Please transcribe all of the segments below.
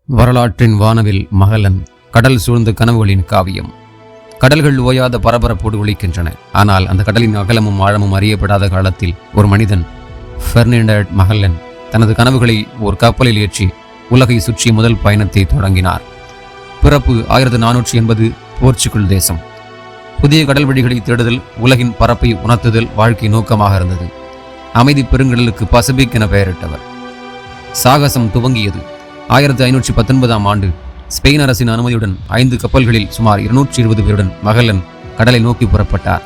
வரலாற்றின் வானவில் மகளன் கடல் சூழ்ந்த கனவுகளின் காவியம். கடல்கள் ஓயாத பரபரப்போடு ஒலிக்கின்றன. ஆனால் அந்த கடலின் அகலமும் ஆழமும் அறியப்படாத காலத்தில் ஒரு மனிதன் பெர்னாண்டோ மகல்லன் தனது கனவுகளை ஒரு கப்பலில் ஏற்றி உலகை சுற்றி முதல் பயணத்தை தொடங்கினார். பிறப்பு 1480, போர்ச்சுகல் தேசம். புதிய கடல் வழிகளை தேடுதல், உலகின் பரப்பை உணர்த்துதல் வாழ்க்கை நோக்கமாக இருந்தது. அமைதி பெருங்கடலுக்கு பசிபிக் என பெயரிட்டவர். சாகசம் துவங்கியது. 1519ஆம் ஆண்டு ஸ்பெயின் அரசின் அனுமதியுடன் 5 கப்பல்களில் சுமார் 220 பேருடன் மகல்லன் கடலை நோக்கி புறப்பட்டார்.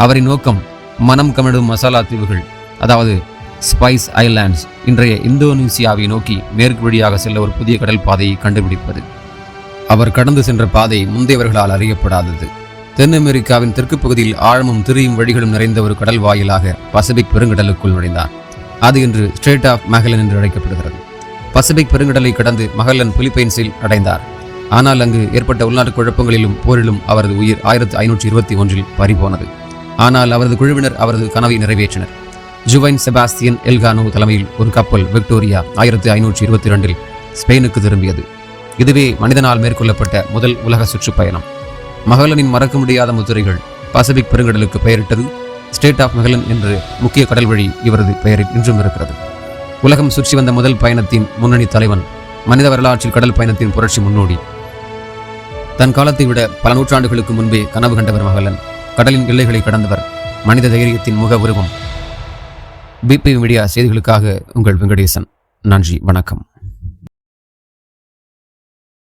அவரின் நோக்கம் மனம் கமழும் மசாலா தீவுகள், அதாவது ஸ்பைஸ் ஐலாண்ட்ஸ், இன்றைய இந்தோனேசியாவை நோக்கி மேற்கு வழியாக செல்ல ஒரு புதிய கடல் பாதையை கண்டுபிடிப்பது. அவர் கடந்து சென்ற பாதை முந்தையவர்களால் அறியப்படாதது. தென் அமெரிக்காவின் தெற்கு பகுதியில் ஆழமும் திரியும் வழிகளும் நிறைந்த ஒரு கடல் வாயிலாக பசிபிக் பெருங்கடலுக்குள் நுழைந்தார். அது இன்று ஸ்ட்ரெய்ட் ஆஃப் மகல்லன் என்று அழைக்கப்படுகிறது. பசிபிக் பெருங்கடலை கடந்து மகல்லன் பிலிப்பைன்ஸில் அடைந்தார். ஆனால் அங்கு ஏற்பட்ட உள்நாட்டு குழப்பங்களிலும் போரிலும் அவரது உயிர் 1521 பறிபோனது. ஆனால் அவரது குழுவினர் அவரது கனவை நிறைவேற்றினர். ஜுவைன் செபாஸ்தியன் எல்கானோ தலைமையில் ஒரு கப்பல் விக்டோரியா 1522 ஸ்பெயினுக்கு திரும்பியது. இதுவே மனிதனால் மேற்கொள்ளப்பட்ட முதல் உலக சுற்றுப்பயணம். மகல்லனின் மறக்க முடியாத முத்திரைகள். பசிபிக் பெருங்கடலுக்கு பெயரிட்டது ஸ்ட்ரெய்ட் ஆஃப் மகல்லன் என்று முக்கிய கடல் வழி இவரது பெயரில் இன்றும் இருக்கிறது. உலகம் சுற்றி வந்த முதல் பயணத்தின் முன்னணி தலைவன், மனித வரலாற்றில் கடல் பயணத்தின் புரட்சி முன்னோடி. தன் காலத்தை விட பல நூற்றாண்டுகளுக்கு முன்பே கனவு கண்டவர் மகல்லன். கடலின் எல்லைகளை கடந்தவர், மனித தைரியத்தின் முக உருவம். பிபி மீடியா செய்திகளுக்காக உங்கள் வெங்கடேசன். நன்றி, வணக்கம்.